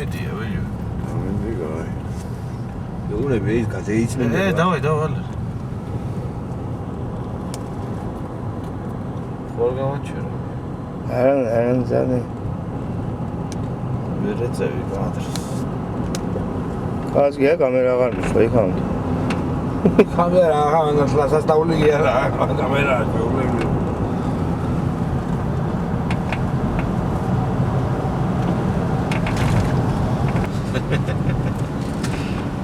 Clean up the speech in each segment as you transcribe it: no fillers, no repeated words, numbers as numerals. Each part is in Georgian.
გამედია ვეჯო. გამედია. Eurebe iz gazeitsmen. Давай. Ხوარ გამაჩერო. არა ზანე. ვერეწევი კადრს. კაცია კამერა აღარ მისვა იქამდე. კამერა აღარ სასწაული გია რა კამერა შეუძლებელი.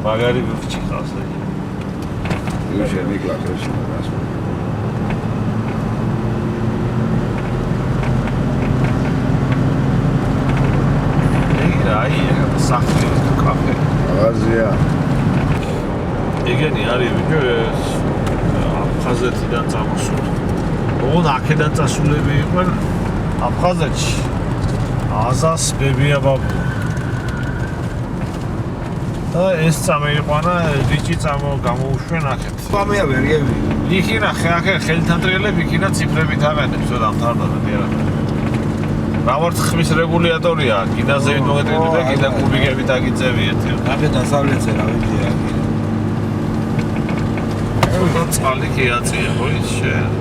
მაგარი ვიჩი ხავს აი. იუშე მიკლაკეში მაგას. აი სახელი კაფე. აზია. ეგენი არის ვიჩო ეს აფხაზეთიდან წამოსული. ოღონ აქედან წასულები იყვნენ აფხაზეთში. აზას ბებია-ბაბუ. და ეს წამეიყვანა რიჭი გამოუშვენ აქეთ. კამერა ვერ გევი. იქი ნახე აქ ხელთანტრიელები იქინა ციფრებით აყენებს და დამთავრდა დიახ. რავართ ხმის რეგულატორია, კიდაზევით მოგეტრიდები და კიდა კუბიკებით აგიწევიეთ. აქ დასავლეთზე რა ვიდია აქ. წყალი კი აწია, ხო ის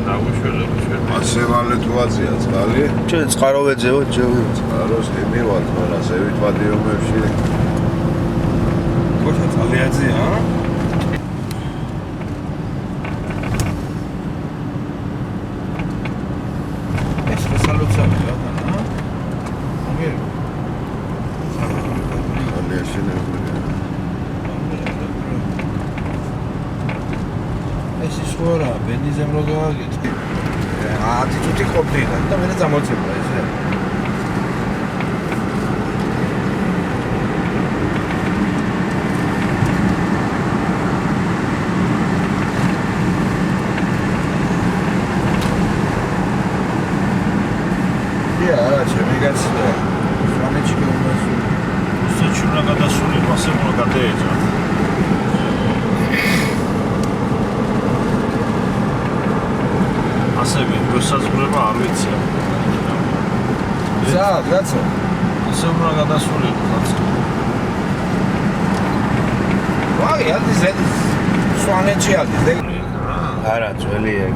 დაგვიშველები ჩვენ. ასე ვალე თუ აწია წყალი? ჩვენ წყარო ვეძებოთ ჯერ. წყაროს იმივალ, მაგრამ ზევით პატიომებში. გოშა წყალი აწია? ეს სალოცავი რა და? აგერ. ძალიან შენებულია. ეს ის ხوارა, ბენზინზე რო გააგეთ. 10 წუთი ყოფილა და მე წამოწევდა ესე. არა, ჩემი გაცდა. სვანეთში გეუბნები. რუსეთში უნდა გადასული მასე უნდა გადაეჭრა. ასევე მოსაზღვრება არ ვიცი. გაცა. ასე უნდა გადასული ხალხი. ვაი, არის ეს სვანეთში არის. არა, ძველია.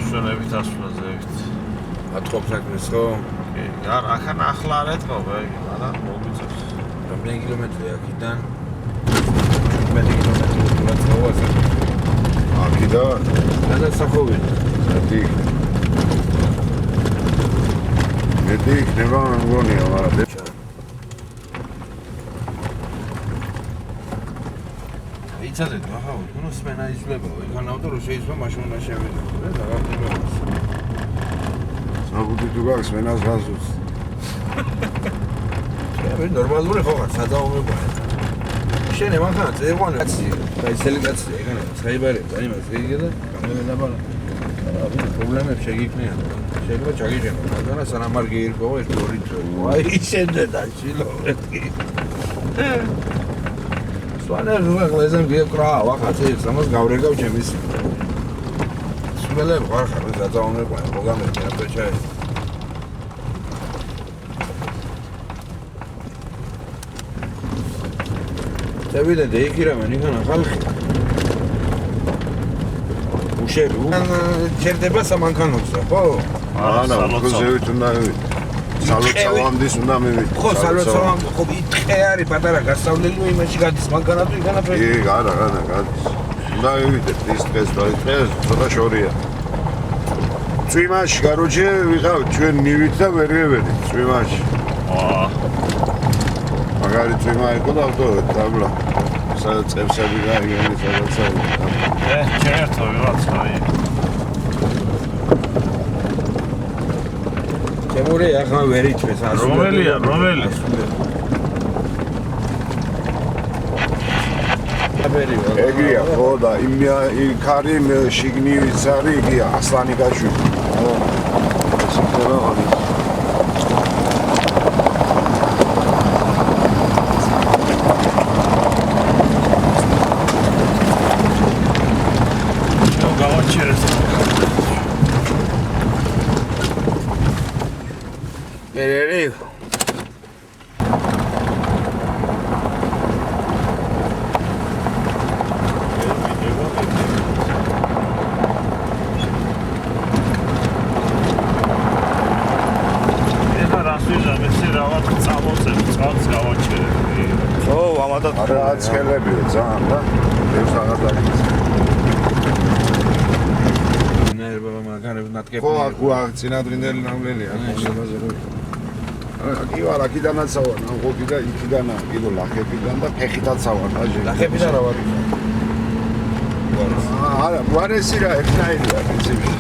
სვენებით ასვლაზევით. ატყობს საქმეს ხო? კი, არა, ახან ახლა არ ეთყობა, მაგრამ მოგვიწევს. რამდენი კილომეტრია აქიდან? 15 კილომეტრი გაწევას. აქედან? გადასახოვი. მეტი იქნება მგონია, მაგრამ იცადეთ, ახლა თუნო სმენა იძლება, იგანავდა რომ შეიძლება მაშინ უნდა შევიდეთ და დაგაგდებოდეს. საბუთი თუ გაქვს სმენას გაზუს. შენ ნორმალური ხო ხარ, სადაომებაა. შენ ემახან წეყვანე კაცი, გაიცელი კაცი, ეგანა საიბარებს, აი მას გიგე და გამომედაბალა. აბა პრობლემები შეგიქნიან. შეიძლება ჩაგიჭენო, მაგრამ სანამ არ გიირგო ეს ორი თვე. აი შენდა შილო ერთი. სვანერ რუღლეზემ გეკრა, ვახაცი სამას გავრეგავ ჩემის. სულელებ ვარ ხარ დაწაუნებია, მოგამედი აბეჭე. დავიდე იქირამე ნიქანა ხალხი. უშერი, ჩერდება სამანქანოზე, ხო? არა, უზევით უნდა მივიდე. სალოცავამდის უნდა მივიდე. ხო, სალოცავამდე, ხო, იტყე არის პატარა გასავლელი იმაში გადის, მანქანა თუ იგანა ფერი. კი, არა, გადის. უნდა მივიდეთ ის დღეს და ის დღეს ცოტა შორია. წვიმაში, კაროჩე, ვიყავ ჩვენ ნივით და ვერ მივედით წვიმაში. მაგარი წვიმა იყო და ავტოვეთ დაბლა. სადაც წევსები გაიგენი სადაც არის. ჩერტო ვიღაცა აი. შემური ახლა ვერ იწვეს ასულები. რომელი? ფერია. ეგია, ხო და იქ არის შიგნით არის იგია ასლანიკაშვილი. ხო. ეს ხდება არის. Perere. არა ცხელებიო ძალიან და ეს რაღაც არის. ნერვა მაგარებს ნატკები. ხო, წინადრინდელი ნამლელია, ხოსებაზე რო. კი ვარ, აქიდანაც ავარ, ნამყოფი და იქიდან კიდო ლახებიდან და ფეხითაც ავარ, აჟე. ლახებიდან რა ვარ? არა, ვარესი რა ერთნაირია პრინციპში.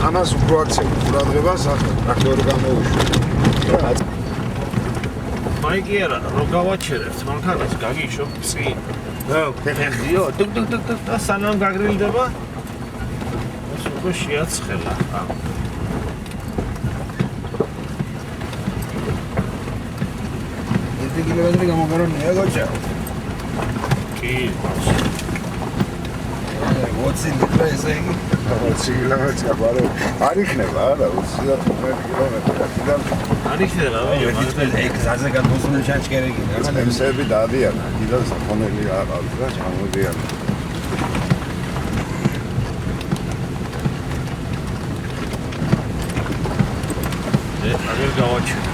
ამას უფრო აქცევ ყურადღებას, ტრაქტორი გამოუშვა. მაიკი არა, რო გავაჩერებთ, მანქანას გაგიშო წინ. ფეხიო, დუк და სანამ გაგრილდება. ეს უკვე შეაცხელა. ერთი კილომეტრი გამოგარონია გოჩა. კი, ბავშვი. 20 ლიტრი ესე იგი. 20 კილომეტრი აბარო. არ იქნება არა 25 კილომეტრი აქედან. არ იქნება, ეგ გზაზე გადმოსული ჩანჩქერები. წემსები დადიან, აქედან საფონელი აყავს და ჩამოდიან. აგერ გავაჩერე.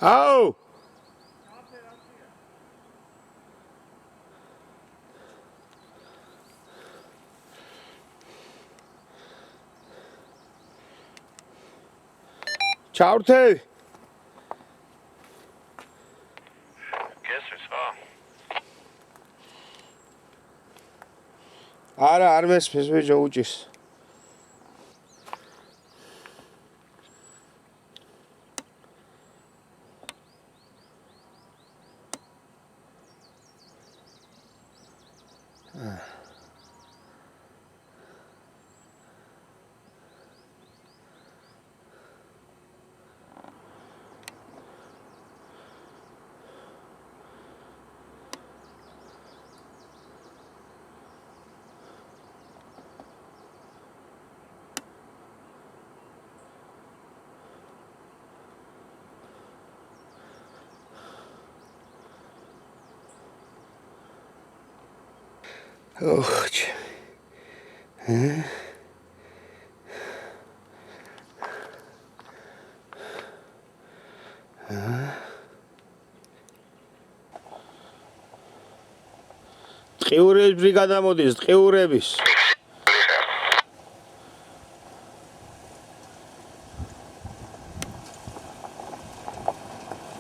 აუ ჩავრთე გესმის ხო? არა არ მესმის ბიჭო უჭის ოხ ტყიურების ბრიგადა მოდის ტყიურების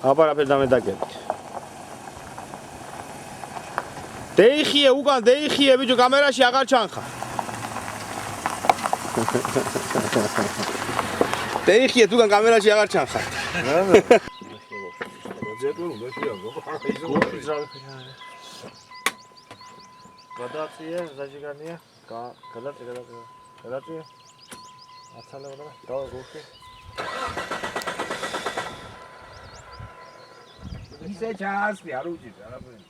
აპარაფერ დამედაკეთეთ დეიხიე უკან დეიხიე ბიჭო კამერაში აღარ ჩანხარ დეიხიე უკან კამერაში აღარ ჩანხარ გადაწია ზაჟიგანია გადაწია აცალებდა დავა გუხი ისე ჩასვი არ უჭირს არაფერი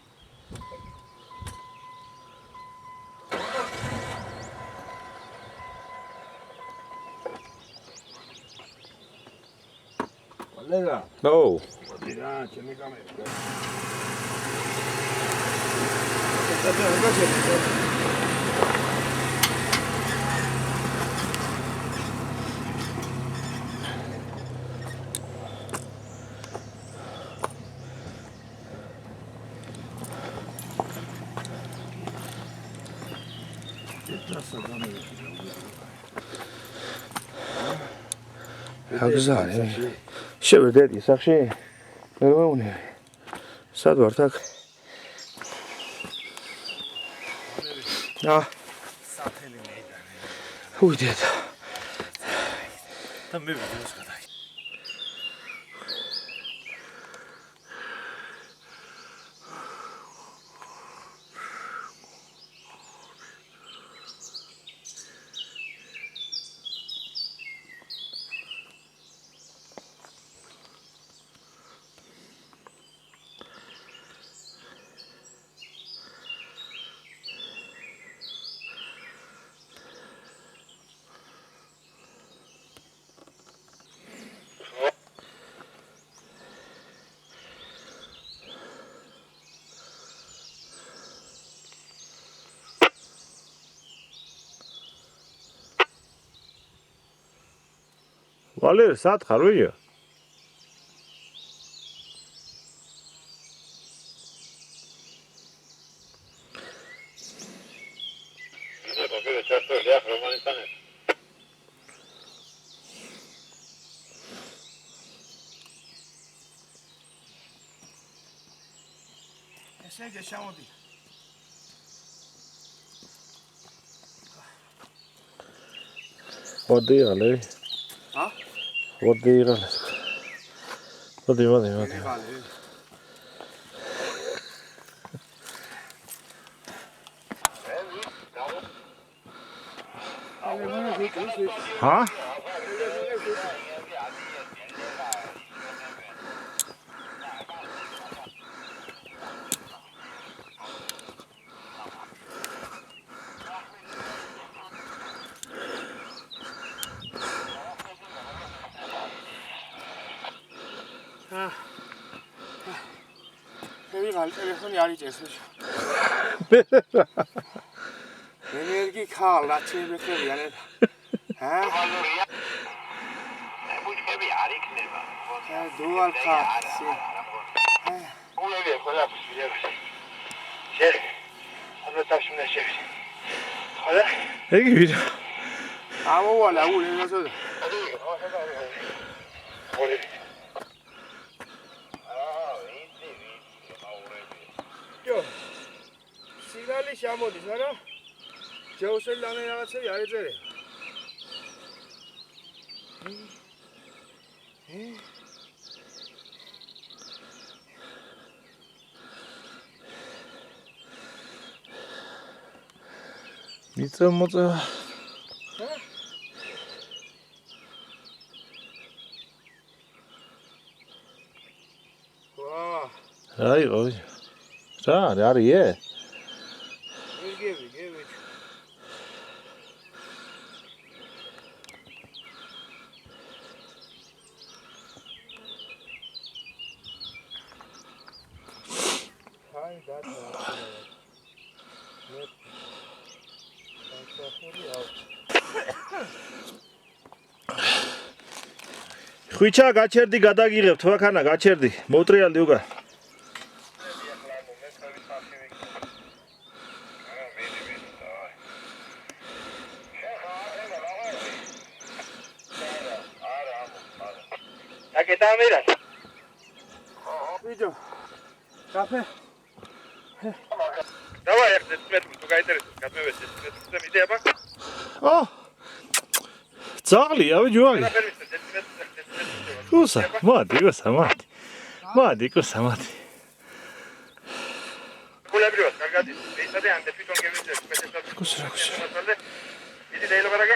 Lega. ო Mira, ჩემი კამერა. აგზარე შევედეთი სახში ვერ ვაუნე სად ვართ აქ საფელი მეიდანი. უდეთ და მე ვიდეოს გადაი. Valer, saat xarvია. ესე იგი შემოდი. Მოდი ალე. ჰა? მოდი ალე. მოდი. მიღალე. ჰა? მიღალე ტელეფონი არ იჭერს. ენერგი ხალ რაჩები ხებიან ეს. ჰა? ბუჩქები არ იქნება. დუალ ხალხი. უნელია ყველაფერს ვიარებს. შენ ანუ თაშუნა შევი. ხოდა? ეგი ვიდა. ამოვალა ულენაზო. ორი. ჯო. სიგალი შემოდის, არა? ჯეოსელანე რაღაცები არ ეწერე. მიწა ვა, აი ყო. რა არისე? გები. აი დადა. ხვიჩა გაჩერდი გადაგიღებ თვაქანა გაჩერდი მოუტრიალდი უკან აკეთამირა. ვიდეო. კაფე. დავაი ახლა 10 მეტრს თუ გაინტერესებს გადმევედი 10 მეტრზე მიდეაბა. ო ძაღლია ვიჯოალი კუსა მოდი კულებრივად კარგად ისადე ამდე თვითონ გევიძებს მეტესად კუსა იდი დაილაბარაგე.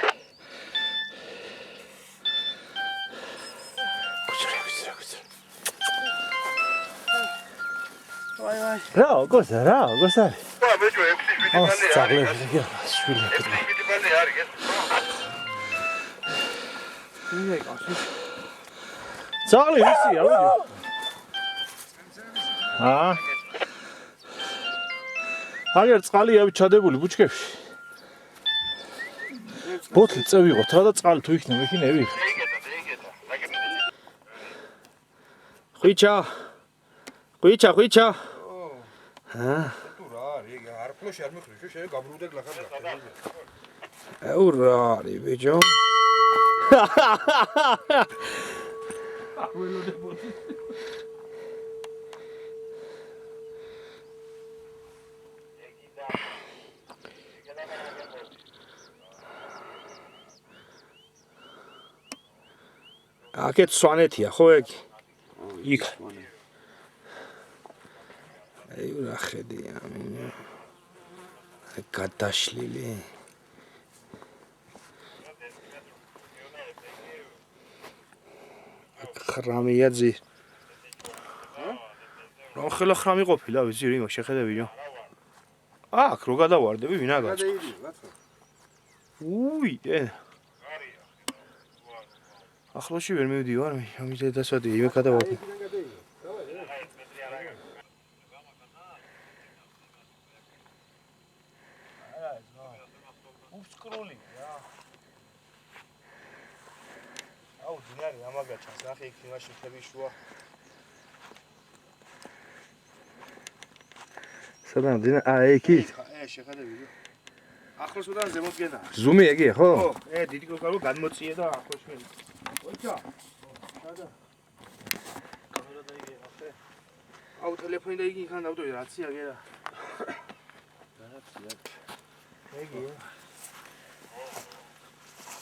ვაი. რა გოსა ხო მეჯო 6 ვიდიბალე ძაღლი არის. შვილი 6 ვიდიბალე არის ეს. ძაღლი ვისია ვიჯო აგერ წყალია ჩადებული ბუჩქებში ბოთლი წევიღოთ რა და წყალი თუ იქნება იქ ნევიღე ეგეთა. ხვიჩა. ჰა? თუ რა არის ეგ არ ფლოში არ მიხრი შე გაბრუნდა გლახარ გახდა. რა არის ბიჭო? აკეთ სვანეთია ხო ეგ? იქ. აი რა ხედია მინე. გადაშლილი. ხრამია ძი. რა ხელა ხრამი ყოფილა ვიცი რინო შეხედებიო. აქ რო გადავარდები ვინა გაჭ. უი ახლოში ვერ მივდივარ მე ამის დედასვადი იმე გადავარდი. უსკრული რა. აუ ძნა ნახე იქ იმაში ხები შუა. სადა მძინა εκεί. შეხედები. ახლოს უდან ზემოთ გენა. ზუმი ეგია ხო? ხო, დიდი კოკარო გადმოწიე და ახლოს მე. ოჩა. სადა? კამერა დაიგე ახე. აუ ტელეფონი დაიგე იქან დავდოი რაცია გერა. რაცია. ეგია.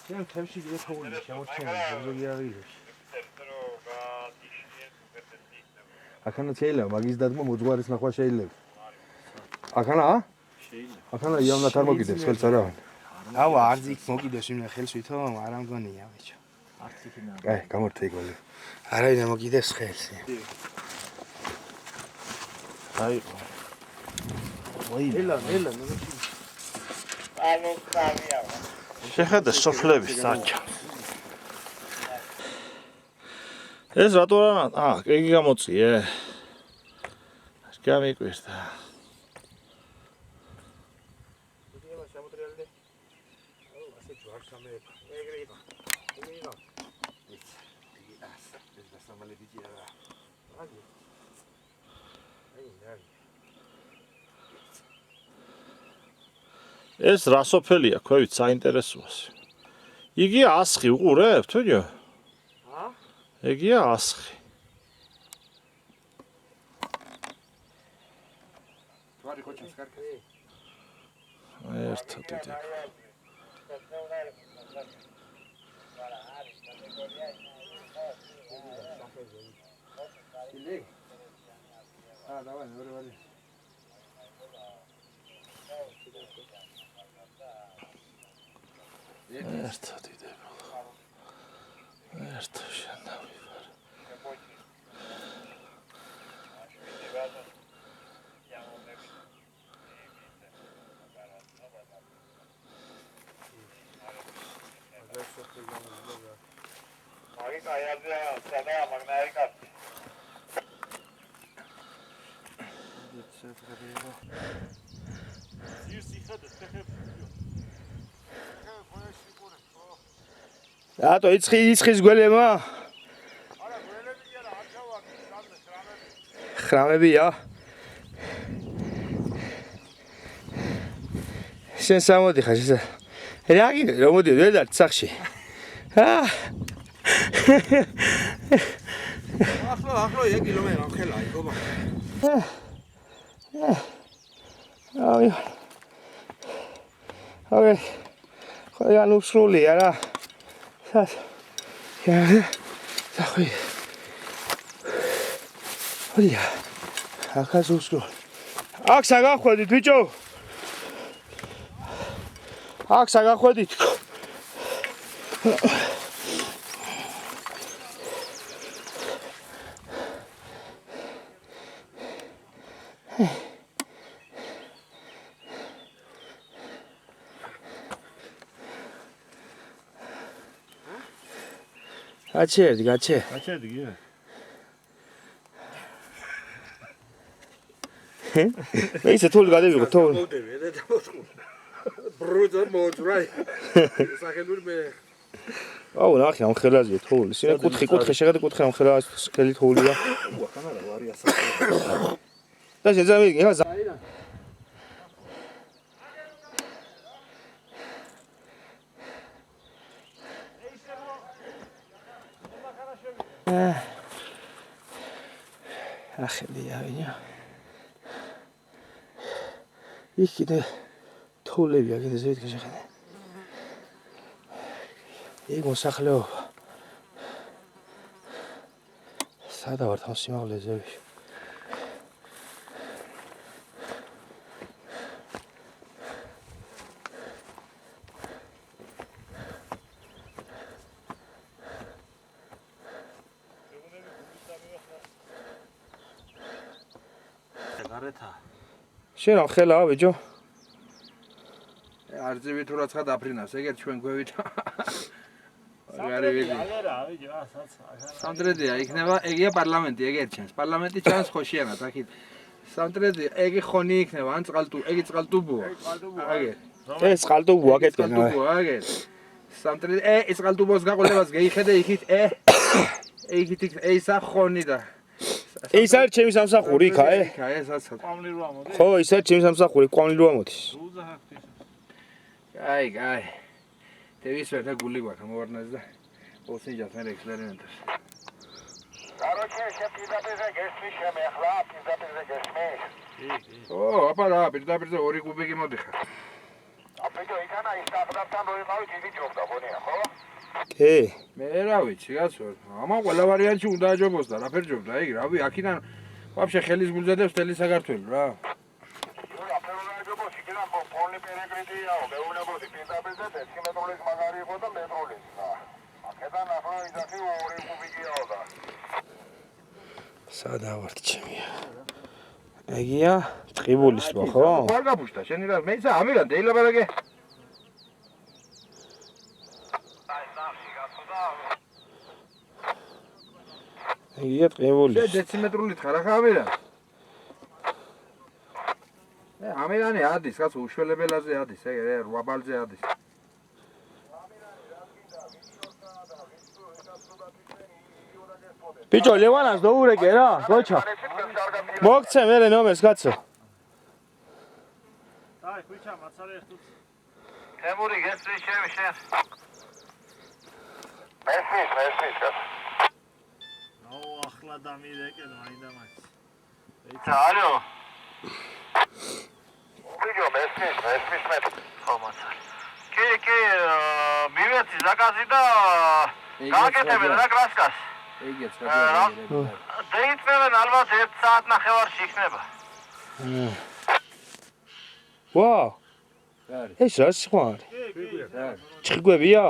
ჩემ თემში გიე თოვლი შემოჩენილი ზოგი აღიდეს. აქანა შეიძლება მაგის დადგმა მოძღვარის ნახვა შეიძლება. აქანა? შეიძლება. აქანა იავნათ არ მოგიდებს ხელს არა? აუ არც იქ მოგიდოს იმნა ხელს ვითომ არ ამგონია ბიჭო. არც იქინა. აი, გამორთე გოლი. არავინ ამოგიდებს ხელს. აი ელა ანუ სამია. შეხედე სოფლების საჭა. ეს რატო არა? კეგი გამოწიე. გამიკვირდა. ეს რა სოფელია, ქვევით საინტერესოა. იგია ასხი, უყურებ, თუნო? ეგია ასხი. თვარი ხოჩას კარგი. ერთად დიდი. დავაი, ორი ვარი. ერთად დიდი. ერთ შენავივარ. მაგის აიაზე სადა მაგნაერი კაცი. რატო იცხის გველემა? არა, გველებია რა, არ ჩავარდი, სამე ხრამებია. შენ სამოდი ხარ შენ. რა გინდა რომ მოდი ვერ დარ სახში. ახლა ეგი ლომე რა ხელა იგობა. აი. აი. ხოია ნუ სრულია რა. სას. სახი. ხოია. ახაც უსრო. აქ საგახვედით ბიჭო. აქ საგახვედით. გაჩერდი. გაჩერდი გია. მე ისე თული გადავიღო თული. მოდები და დამოწყო. ბრუძა მოძრაი. სახელური მე აუ ნახე ამ ხელაზეა თული. სინე კუთხე შეხედე კუთხე ამ ხელას ხელი თულია. ახანა რა ვარია ასა. და შეძამი ეხა ახელია ვინია. იქ კიდე თოლებია კიდე ზევით შეხედე. ეგ მოსახლეობა. სადა ვარ თან სიმაღლე ზევში. შენ ახლა ბიჭო არძივი თუ რაცა დაფრინავს ეგერ ჩვენ გვევით აგარი ვიგი სამტრედია იქნება ეგია პარლამენტი ეგერ ჩანს პარლამენტი ჩანს ხოშიანად აქეთ სამტრედია ეგი ხონი იქნება ან ეგი წყალტუბოა აგერ ეს წყალტუბოა აკეთებენ აგერ სამტრედია ეს წყალტუბოს გაყოლებას გეიხედე იქით ეი სახონი და ეს არის ჩემი სამსახური იქა ესაც ყვამლი რა მოდი. ხო ეს არის ჩემი სამსახური ყვამლი რა მოდის რუზა ჰაქტის. აი თევის ვერთა გული გვაქვს ამოვარნას და ოსინჯას მე ექსპერიმენტებს Короче, сейчас пиздапиზე გესმის შემე ახლა პიზდაპირზე გესმის. აპა რა პირდაპირზე ორი კუბიკი მოდიხარ აბედო იქანა ის დაფრასთან როიყავით იგი ჯობდა გონია ხო? კი მე რა ვიცი კაცო ამან ყველა ვარიანტი უნდა აჯობოს და რა ფერ ჯობდა იგი რავი აქიდან ვაფშე ხელის გულზადებს მთელი საქართველო რა რა ფერონა იქიდან პოლი პერეგრიდიაო მეუნებოდი პიზდაპირზე 10 მეტრულის მაგარი იყო და მეტრულის რა აქედან ახლა ისეთი ორი კუბიკიაო და სადა ვარ ჩემია ეგია ტყიბულის ტბა ხო ხარ გაფუშტა შენი რა მე ისა ამირან დეილაბარაგე ეგია ტყიბულის დეციმეტრული თხარ ახლა ამირან ამირანი ადის კაცო უშველებელაზე ადის ეგ 8 ბალზე ადის ბიჭო ლევანას დაურეკე რა გოჩა მოგცე მერე ნომერს კაცო აი ხუჩა მაცალე ერთუც. თემური გესმის შემე შენ მესმის აუ ახლა დამირეკენ მაინდა მაინც. ალო ვიდეო მესმის მე ხო მაცალე კი მივეცი ზაკაზი და გააკეთებენ რა კრასკას ეგეც დაიწევენ ალბათ 1 საათ ნახევარში იქნება. ვაუ ეს რა სიყვარი ჭიგვებია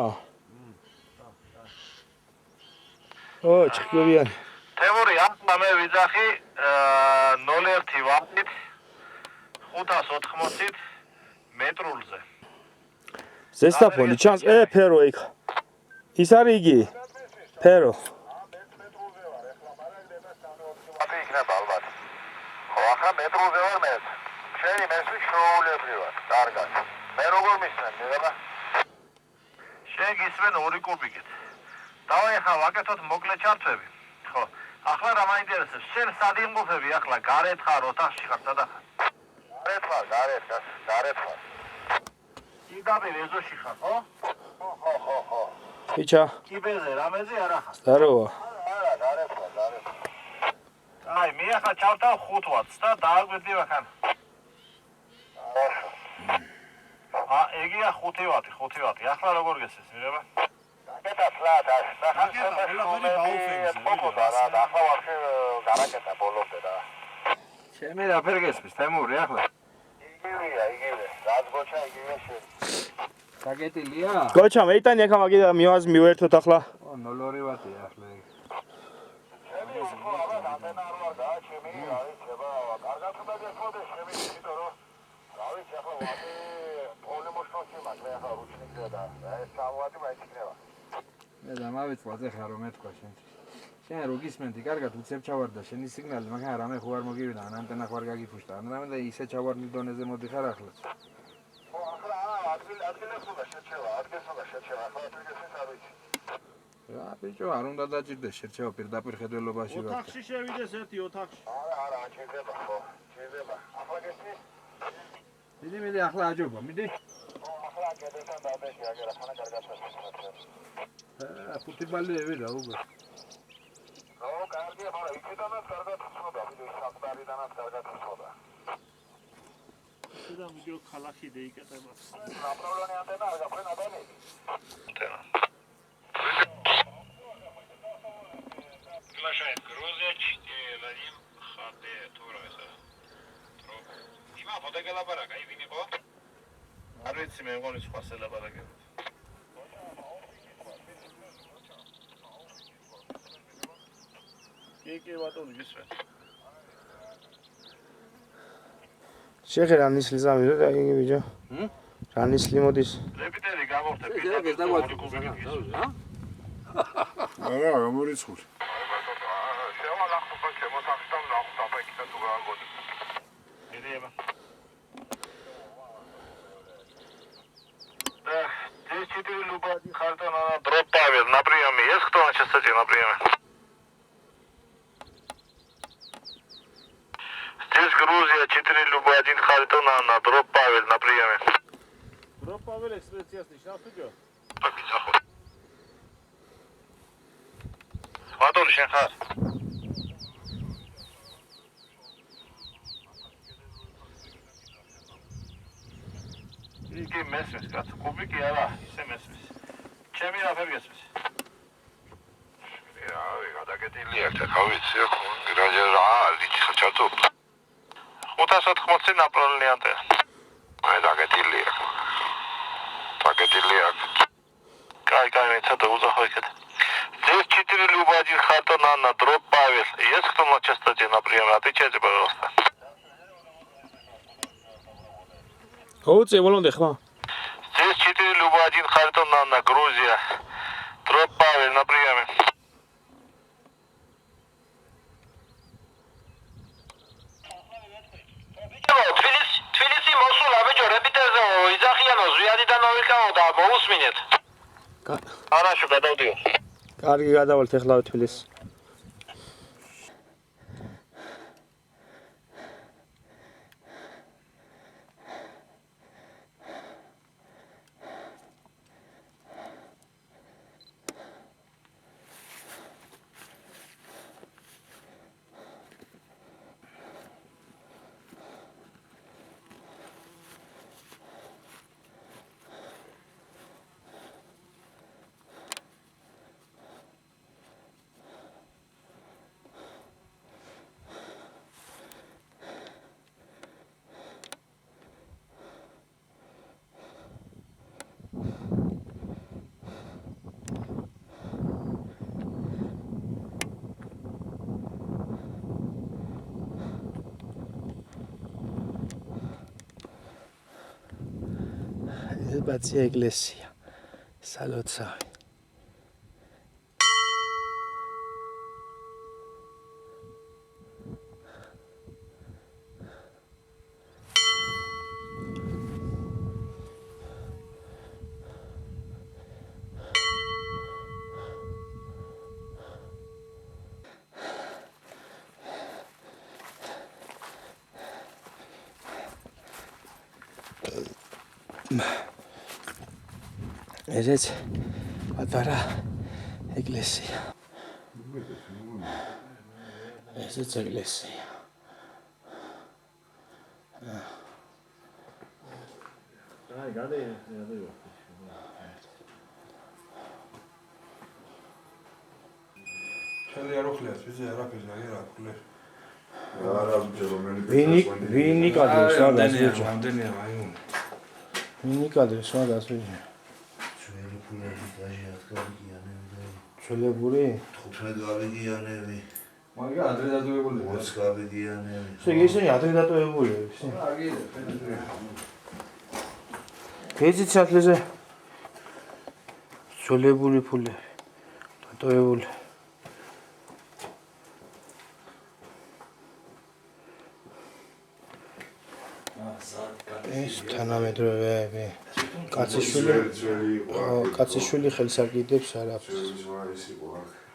ო ჭიგვებიანი თემური ახლა მე ვიძახი 0.1 ვატით 580-ით მეტრულზე. ზესტაფონი ჩანს ფერო იქ ის არის იგი ფერო იქნება ალბათ. ხო, ახლა მეტრულზე ვარ მე. შენი მესმის შოულებრივად, კარგად. მე როგორ მისმენ, მიღება? შენ გისმენ 2 კუბიკით. დავაი ახლა ვაკეთოთ მოკლე ჩართვები. ხო, ახლა რა მაინტერესებს? შენ სად იმყოფები ახლა? გარეთ ხარ, ოთახში ხარ, სადა ხარ? გარეთ ხარ. იდაბი ეზოში ხარ, ხო? ხო. ბიჭა კიბეზე რამეზე არა ხარ? დაროა არა, გარეთ ხარ. აი, მე ახლა ჩავთავ 5 ვატს და დააგვირდი ვახან. ეგია 5 ვატი. ახლა როგორ გესეს, მიღება? გაკეთე ფლატას. გარაკეთა ბოლომდე და. ჩემი რა ფერ გესმის თემური ახლა იგივეა. რაც გოჩა იგივე შენ. საკეტილია გოჩა მეიტანი ახლა მაგიდა მივერთოთ ახლა 0.2 ვატია ახლა ეგ მე დამავიწყვალე ხარ რომ ეთქვა შენ. შენ რო გისმენდი, კარგად უცებ ჩავარ და შენი სიგნალი, მაგრამ რამე ხო არ მოგივიდა, ანტენა ხო არ გაგიფუშტა. რამე და ისე ჩავარდნი დონეზე მოდიხარ ახლა. ხო, ახლა ადგილებს უნდა შეჩევა, ახლა თვითონ არ ვიცი. რა ბიჭო, არ უნდა დაჭირდეს შერჩევა პირდაპირ ხედველობაში ვარ. ოთახში შევიდეს ერთი ოთახში. არა, შეიძლება ხო. ახლა გესმის? მიდი, ახლა აჯობა, მიდი. ხო, ახლა გედესთან დაბეჭი, აგერა ხანა კარგად შეცდეთ. ფუტბოლი ევიდა უბრალოდ. ხო, კარგია, მაგრამ იქიდანაც კარგად ხსოვდა, ვიდეო საფდარიდანაც კარგად ხსოვდა. და ვიდეო ქალაქი დაიკეტება. ნაპრალონი ანტენა არ გაქვენა დანი? ანტენა. Приглашает Грузия 4-1 ХД Турайса. Дима, фотография, кай вини ко? არ ვიცი მე მგონი სხვა სელაპარაკებთ. კი ბატონო გისმენთ. შეხე რანისლი ზამიდო და იგი ბიჭო რანისლი მოდის რეპიტერი გამოვხდე ეს დაგვაწყო რა? არა, გამორიცხული. შევალახო ჩემოთახთან ნახო აფექთა თუ გააგონი. მიდიება. Здесь 4 луба, Хартона, дроп Павел на приеме. Есть кто на частоте на приеме? Грузия, 4 Люба, 1 Харитон, Анна, дроп Павел на приеме. Дроп Павел экспресс ნიშნავს თქო? Ბატონო, შენ ხარ? იგი მესმის, კაცო, კუბიკი არა, ისე მესმის. ჩემი რაფერ გესმის? რავი, გადაკეტილი აქვს, ახლა ვიცი, რა, ლიჩი ხაჭატო. 580 ნაპრალიანტე. აი, დაგეტილი აქვს. Დაგეტილი აქვს. კაი, მეცადე უზახო იქეთ. Здесь 4 Люба, 1 Хартон, Анна, дроп Павел. Есть кто на частоте на приеме? Отвечайте, пожалуйста. Хоуце, волонде, хва. Здесь 4 Люба, 1 Хартон, Анна, Грузия. Дроп Павел на приеме. თბილისი მოსულა ბიჭო, რეპიტერზე იძახიანო, ზვიადიდან მოვიკავო და მოусმინეთ. არაშო გადავდიო. კარგი, გადავალთ ეხლა თბილისს. Băția iglesia. Salut, salut. ესეც პატარა ეკლესია. ესეც ეკლესია. აი, გადაიღე. შენ არ უხლეს, ვიზე არაფერს აღარ აკვლეს. არა, რომელი ვინი კადრს სადაც ბიჭო. რამდენია მაიმუნი. ვინი კადრს სადაც ბიჭო. ჩვეულებური 15 გავიგიანები. მაგა ადრე დატოვებული. 20 გავიგიანები. ისინი ადრე დატოვებულიო, ისინი. აგირე, ფეცით სათლეზე ჩვეულებური ფულები დატოვებული. ეს თანამედროვეები. კაციშვილი ხელს აკიდებს არაფერს. ეს იყო აქ.